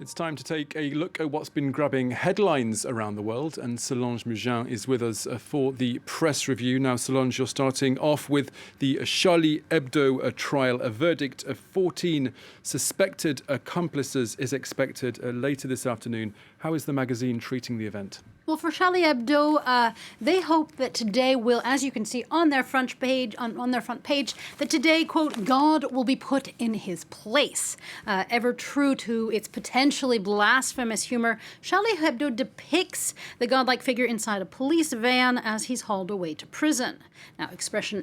It's time to take a look at what's been grabbing headlines around the world, and Solange Mougin is with us for the press review. Now, Solange, you're starting off with the Charlie Hebdo trial. A verdict of 14 suspected accomplices is expected later this afternoon. How is the magazine treating the event? Well, for Charlie Hebdo, they hope that today will, as you can see on their front page, that today, quote, God will be put in his place. Ever true to its potentially blasphemous humor, Charlie Hebdo depicts the godlike figure inside a police van as he's hauled away to prison. Now,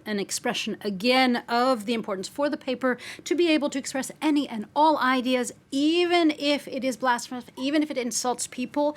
an expression again of the importance for the paper to be able to express any and all ideas, even if it is blasphemous, even if it insults people.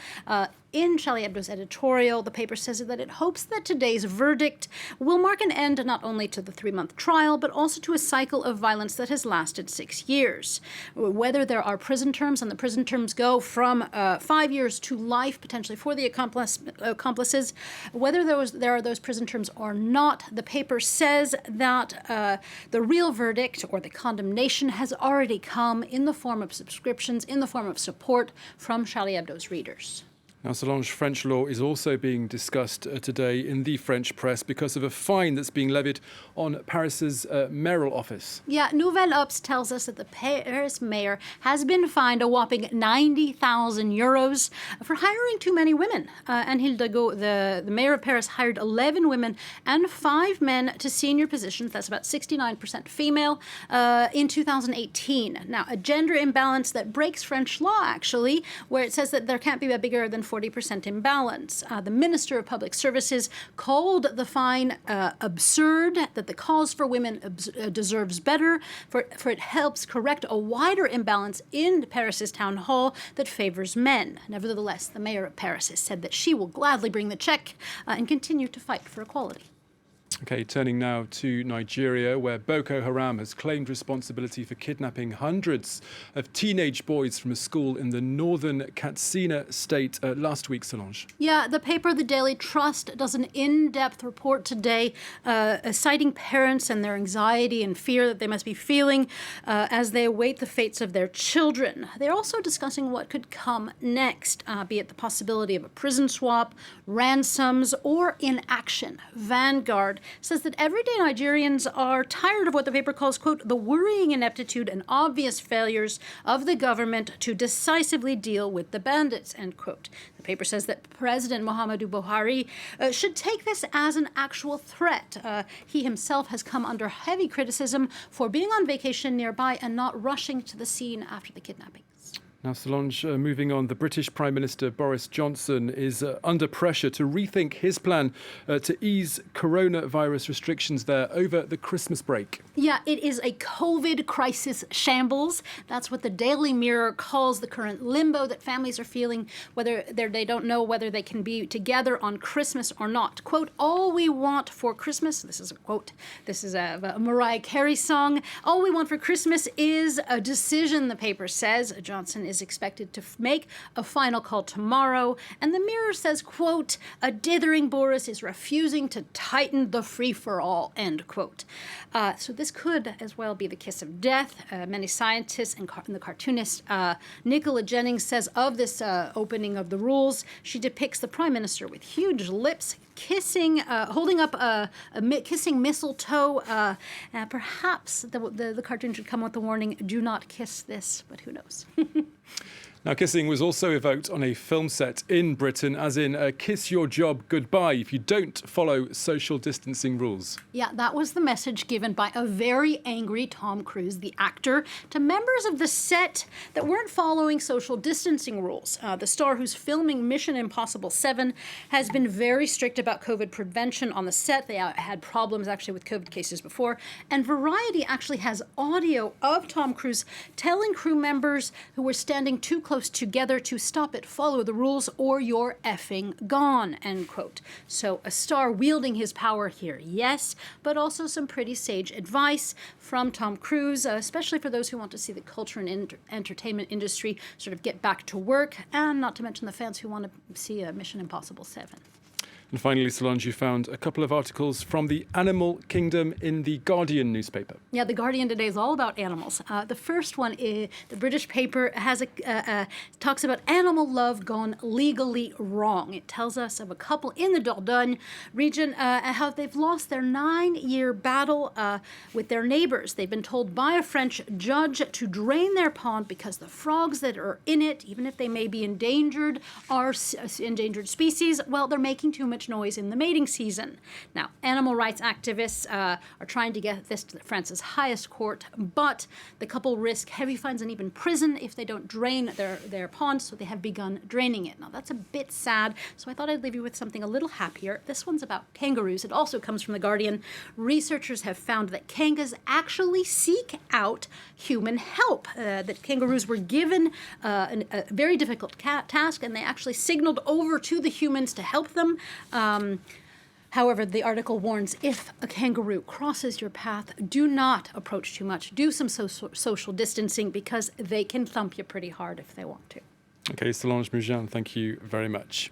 In Charlie Hebdo's editorial, the paper says that it hopes that today's verdict will mark an end not only to the 3-month trial, but also to a cycle of violence that has lasted 6 years. Whether there are prison terms, and the prison terms go from 5 years to life, potentially for the accomplices, whether there are those prison terms or not, the paper says that the real verdict or the condemnation has already come in the form of subscriptions, in the form of support from Charlie Hebdo's readers. Now, Solange, French law is also being discussed today in the French press because of a fine that's being levied on Paris's mayoral office. Yeah, Nouvelle Ops tells us that the Paris mayor has been fined a whopping 90,000 euros for hiring too many women. And Hidalgo, the mayor of Paris, hired 11 women and 5 men to senior positions. That's about 69% female in 2018. Now, a gender imbalance that breaks French law, actually, where it says that there can't be a bigger than 40% imbalance. The Minister of Public Services called the fine absurd, that the cause for women deserves better, for it helps correct a wider imbalance in Paris's town hall that favors men. Nevertheless, the mayor of Paris has said that she will gladly bring the check and continue to fight for equality. Okay, turning now to Nigeria, where Boko Haram has claimed responsibility for kidnapping hundreds of teenage boys from a school in the northern Katsina state last week, Solange. Yeah, the paper The Daily Trust does an in-depth report today citing parents and their anxiety and fear that they must be feeling as they await the fates of their children. They're also discussing what could come next, be it the possibility of a prison swap, ransoms, or inaction. Vanguard says that everyday Nigerians are tired of what the paper calls, quote, the worrying ineptitude and obvious failures of the government to decisively deal with the bandits, end quote. The paper says that President Muhammadu Buhari should take this as an actual threat. He himself has come under heavy criticism for being on vacation nearby and not rushing to the scene after the kidnappings. Now, Solange, moving on, the British Prime Minister Boris Johnson is under pressure to rethink his plan to ease coronavirus restrictions there over the Christmas break. Yeah, it is a COVID crisis shambles. That's what the Daily Mirror calls the current limbo that families are feeling, whether they don't know whether they can be together on Christmas or not. Quote, all we want for Christmas, this is a quote, this is a Mariah Carey song, all we want for Christmas is a decision, the paper says. Johnson is expected to make a final call tomorrow. And the Mirror says, quote, a dithering Boris is refusing to tighten the free-for-all, end quote. So this could as well be the kiss of death. Many scientists and the cartoonist Nicola Jennings says of this opening of the rules, she depicts the Prime Minister with huge lips, kissing, holding up kissing mistletoe. Perhaps the cartoon should come with the warning, do not kiss this, but who knows? Now, kissing was also evoked on a film set in Britain, as in kiss your job goodbye if you don't follow social distancing rules. Yeah, that was the message given by a very angry Tom Cruise, the actor, to members of the set that weren't following social distancing rules. The star, who's filming Mission Impossible 7, has been very strict about COVID prevention on the set. They had problems actually with COVID cases before. And Variety actually has audio of Tom Cruise telling crew members who were standing too close together to stop it, follow the rules, or you're effing gone, end quote. So a star wielding his power here, yes, but also some pretty sage advice from Tom Cruise, especially for those who want to see the culture and entertainment industry sort of get back to work, and not to mention the fans who want to see Mission Impossible 7. And finally, Solange, you found a couple of articles from the animal kingdom in the Guardian newspaper. Yeah, the Guardian today is all about animals. The first one is the British paper has talks about animal love gone legally wrong. It tells us of a couple in the Dordogne region how they've lost their 9-year battle with their neighbors. They've been told by a French judge to drain their pond because the frogs that are in it, even if they may be endangered, are endangered species. Well, they're making too much noise in the mating season. Now, animal rights activists are trying to get this to France's highest court, but the couple risk heavy fines and even prison if they don't drain their pond, so they have begun draining it. Now, that's a bit sad, so I thought I'd leave you with something a little happier. This one's about kangaroos. It also comes from The Guardian. Researchers have found that kangas actually seek out human help, that kangaroos were given a very difficult task, and they actually signaled over to the humans to help them. However, the article warns if a kangaroo crosses your path, do not approach too much. Do some social distancing because they can thump you pretty hard if they want to. Okay, Solange Mougin, thank you very much.